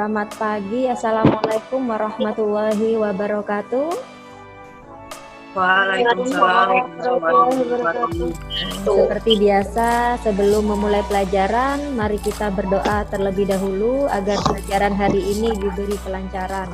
Selamat pagi, Assalamualaikum warahmatullahi wabarakatuh. Waalaikumsalam warahmatullahi wabarakatuh. Seperti biasa, sebelum memulai pelajaran, mari kita berdoa terlebih dahulu agar pelajaran hari ini diberi kelancaran.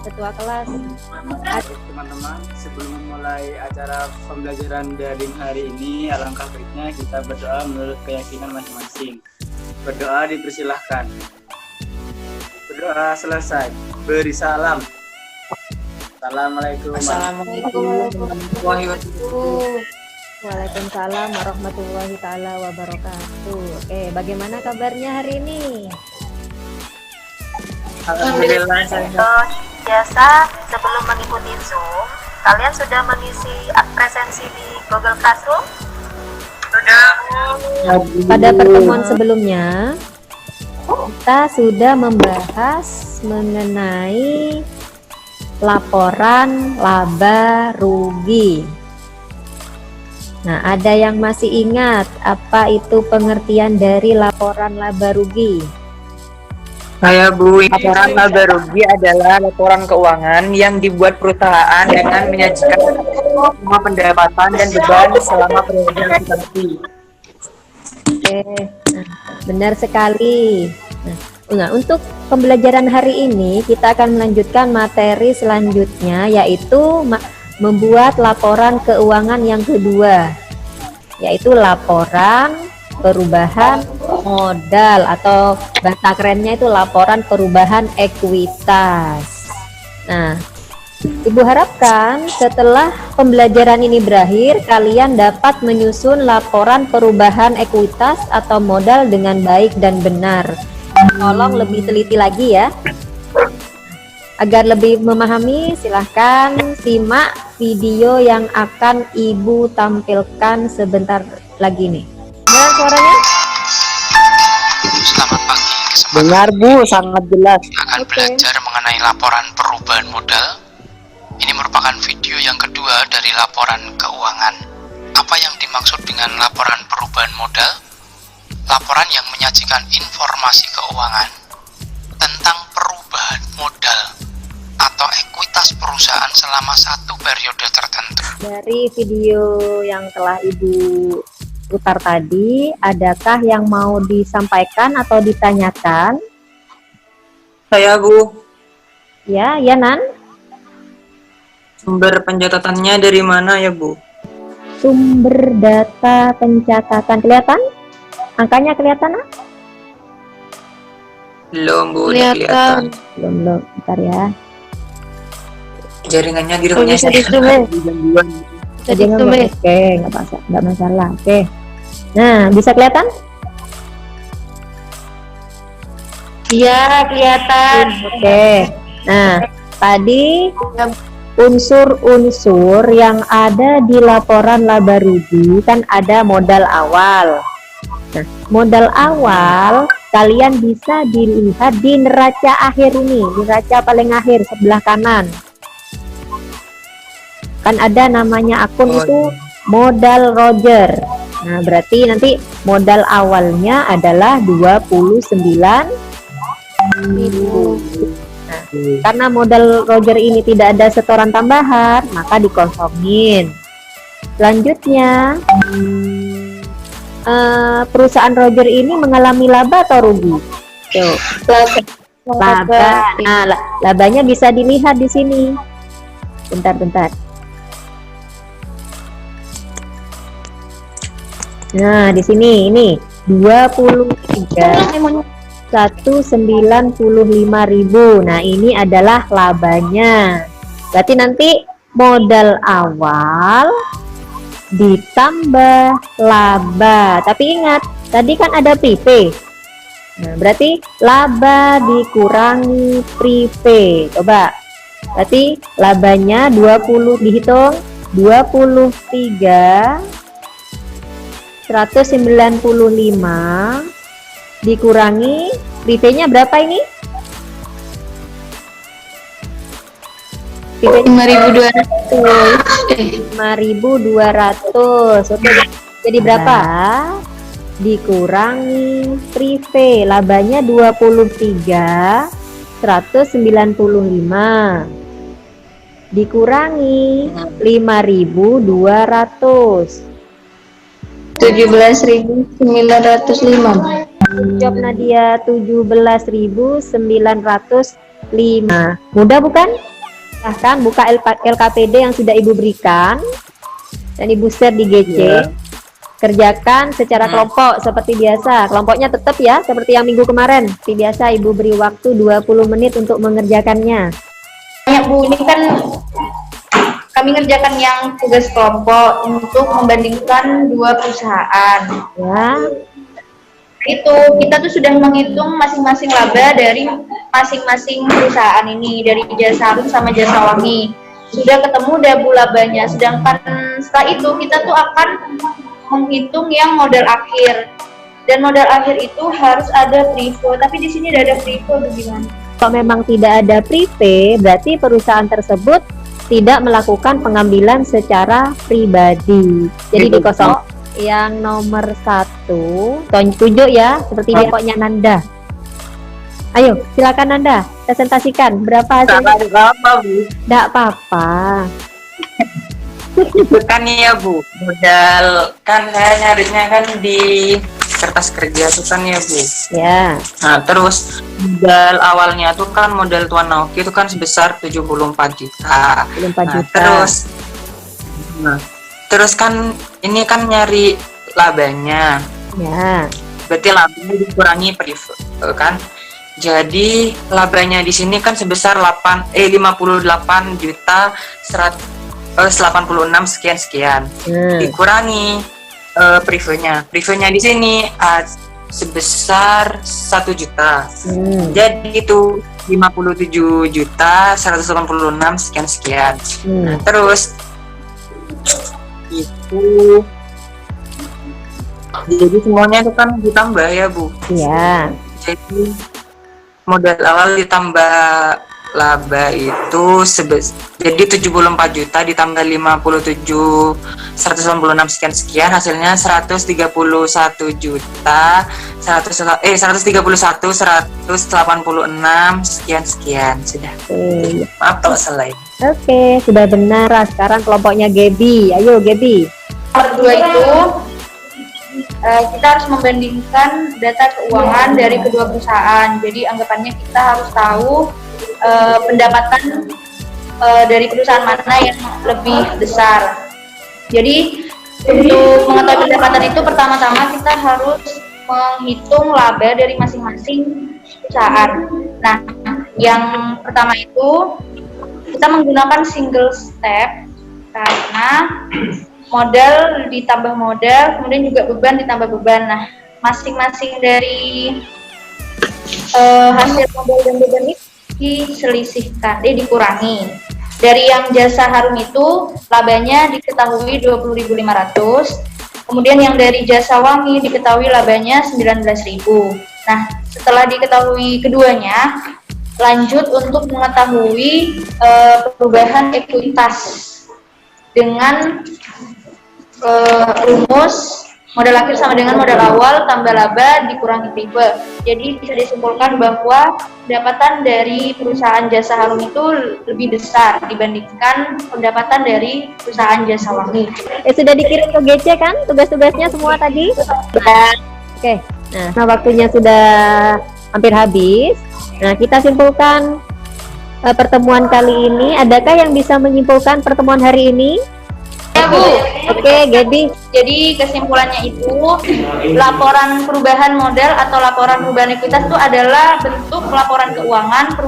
Ketua kelas, Teman-teman, sebelum memulai acara pembelajaran daring hari ini, alangkah baiknya kita berdoa menurut keyakinan masing-masing. Berdoa dipersilahkan. Berdoa selesai. Beri salam. Assalamualaikum warahmatullahi wabarakatuh. Waalaikumsalam warahmatullahi taala wabarakatuh. Oke, bagaimana kabarnya hari ini? Alhamdulillah. Biasa sebelum mengikuti Zoom, kalian sudah mengisi presensi di Google Classroom? Sudah. Pada pertemuan sebelumnya, kita sudah membahas mengenai laporan laba rugi. Nah, ada yang masih ingat apa itu pengertian dari laporan laba rugi? Saya Bu, laporan laba rugi adalah laporan keuangan yang dibuat perusahaan dengan menyajikan semua pendapatan dan beban selama periode likuidasi. Oke, benar sekali. Nah, untuk pembelajaran hari ini kita akan melanjutkan materi selanjutnya, yaitu membuat laporan keuangan yang kedua, yaitu laporan perubahan modal atau bahasa kerennya itu laporan perubahan ekuitas. Nah, Ibu harapkan setelah pembelajaran ini berakhir, kalian dapat menyusun laporan perubahan ekuitas atau modal dengan baik dan benar. Tolong lebih teliti lagi ya. Agar lebih memahami, silahkan simak video yang akan Ibu tampilkan sebentar lagi nih. Dengar suaranya? Selamat pagi. Benar Bu, sangat jelas. Akan belajar mengenai laporan perubahan modal. Ini merupakan video yang kedua dari laporan keuangan. Apa yang dimaksud dengan laporan perubahan modal? Laporan yang menyajikan informasi keuangan tentang perubahan modal atau ekuitas perusahaan selama satu periode tertentu. Dari video yang telah Ibu putar tadi, adakah yang mau disampaikan atau ditanyakan? Saya Bu, Ya, Nan? sumber pencatatannya dari mana ya Bu? Sumber data pencatatan kelihatan? Angkanya kelihatan? Belum Bu, udah kelihatan. Belum, bentar ya. Jaringannya di rumahnya bisa saya di-zoom ya? gangguan. Jadi Oke, nggak masalah. Oke. Nah, bisa kelihatan? Iya, kelihatan. Oke. Nah, tadi unsur-unsur yang ada di laporan laba rugi kan ada modal awal. Nah, modal awal kalian bisa dilihat di neraca akhir ini, neraca paling akhir sebelah kanan. Kan ada namanya akun itu modal Roger. Nah, berarti nanti modal awalnya adalah 29.000. Nah, karena modal Roger ini tidak ada setoran tambahan, maka dikosongin. Selanjutnya, perusahaan Roger ini mengalami laba atau rugi? Tuh, laba. Nah, labanya bisa dilihat di sini. Bentar. Nah, di sini ini 23.195.000. Nah, ini adalah labanya. Berarti nanti modal awal ditambah laba. Tapi ingat, tadi kan ada prepay. Nah, berarti laba dikurangi prepay. Coba. Berarti labanya 20 dihitung 23.195 dikurangi prepay-nya berapa ini? 5.200. 5.200. Oke, jadi berapa? dikurangi prive, labanya 23 195 dikurangi 5.200. 17.905. Jawab Nadia 17.905. Mudah bukan? Silahkan buka LKPD yang sudah Ibu berikan dan Ibu share di GC. Iya. Kerjakan secara kelompok seperti biasa. Kelompoknya tetap ya seperti yang minggu kemarin. Seperti biasa Ibu beri waktu 20 menit untuk mengerjakannya. Ya Bu, ini kan kami ngerjakan yang tugas kelompok untuk membandingkan dua perusahaan. Ya. Itu kita tuh sudah menghitung masing-masing laba dari masing-masing perusahaan ini, dari Jasa Harum sama Jasa Wangi. Sudah ketemu dabu labanya. Sedangkan setelah itu kita tuh akan menghitung yang modal akhir. Dan modal akhir itu harus ada privo. Tapi di sini tidak ada privo, bagaimana? Kalau memang tidak ada prive, berarti perusahaan tersebut tidak melakukan pengambilan secara pribadi. Jadi di kosong yang nomor 1 tunjuk ya, seperti pokoknya Nanda. Ayo, silakan Nanda, presentasikan berapa hasilnya. Apa Bu? Tidak apa-apa. Itu kan ya Bu, modal kan saya nyarinya kan di kertas kerja tuh kan ya Bu. Ya. Nah terus modal awalnya tuh kan modal Tuan Naoki itu kan sebesar 74 juta. 24 juta. Terus kan ini kan nyari labanya. Ya. Berarti labanya dikurangi prive kan. Jadi labanya di sini kan sebesar 58 juta 86 sekian. Dikurangi privenya. Privenya di sini sebesar 1 juta. Jadi itu 57 juta 186 sekian. Nah, terus itu jadi semuanya itu kan ditambah ya Bu. Iya. Jadi modal awal ditambah laba itu jadi 74 juta ditambah 57 186 sekian hasilnya 131 juta 131 186 sekian sudah. Maaf kalau salah. Oke, sudah benar. Sekarang kelompoknya Gaby. Ayo Gaby. Nomor 2 itu kita harus membandingkan data keuangan dari kedua perusahaan. Jadi anggapannya kita harus tahu pendapatan dari perusahaan mana yang lebih besar. Jadi untuk mengetahui pendapatan itu pertama-tama kita harus menghitung laba dari masing-masing perusahaan. Nah, yang pertama itu kita menggunakan single step karena modal ditambah modal, kemudian juga beban ditambah beban. Nah, masing-masing dari hasil modal dan beban itu diselisihkan, dikurangi. Dari yang Jasa Harum itu labanya diketahui 20.500, kemudian yang dari Jasa Wangi diketahui labanya 19.000. Nah, setelah diketahui keduanya, lanjut untuk mengetahui perubahan ekuitas dengan rumus modal akhir sama dengan modal awal tambah laba dikurangi prive. Jadi bisa disimpulkan bahwa pendapatan dari perusahaan Jasa Harum itu lebih besar dibandingkan pendapatan dari perusahaan Jasa Wangi. Sudah dikirim ke GC kan tugas-tugasnya semua tadi? Oke. Nah, waktunya sudah hampir habis. Nah, kita simpulkan pertemuan kali ini. Adakah yang bisa menyimpulkan pertemuan hari ini? Ya Bu. Oke, Gaby. Jadi kesimpulannya itu laporan perubahan modal atau laporan perubahan ekuitas itu adalah bentuk laporan keuangan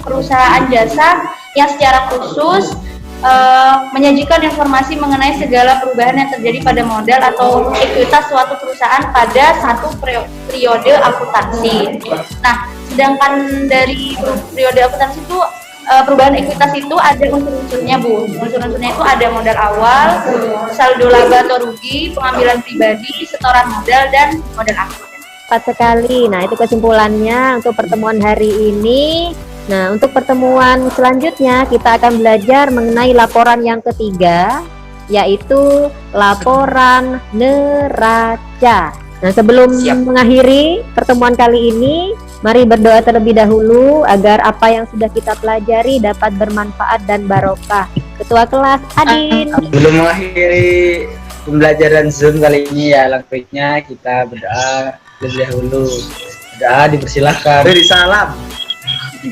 perusahaan jasa yang secara khusus menyajikan informasi mengenai segala perubahan yang terjadi pada modal atau ekuitas suatu perusahaan pada satu periode akuntansi. Nah, sedangkan dari periode akuntansi itu perubahan ekuitas itu ada unsur-unsurnya Bu. Unsur-unsurnya itu ada modal awal, saldo laba atau rugi, pengambilan pribadi, setoran modal, dan modal akhir. Tepat sekali. Nah, itu kesimpulannya untuk pertemuan hari ini. Nah, untuk pertemuan selanjutnya kita akan belajar mengenai laporan yang ketiga, yaitu laporan neraca. Nah, sebelum Siap. mengakhiri pertemuan kali ini, mari berdoa terlebih dahulu agar apa yang sudah kita pelajari dapat bermanfaat dan barokah. Ketua kelas Adin. Sebelum mengakhiri pembelajaran Zoom kali ini ya, langkahnya kita berdoa terlebih dahulu. Berdoa dipersilahkan. Beri salam.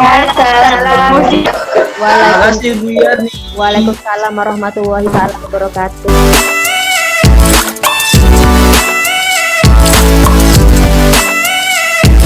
Assalamualaikum. Terima kasih Bu Yani. Waalaikumsalam warahmatullahi wabarakatuh.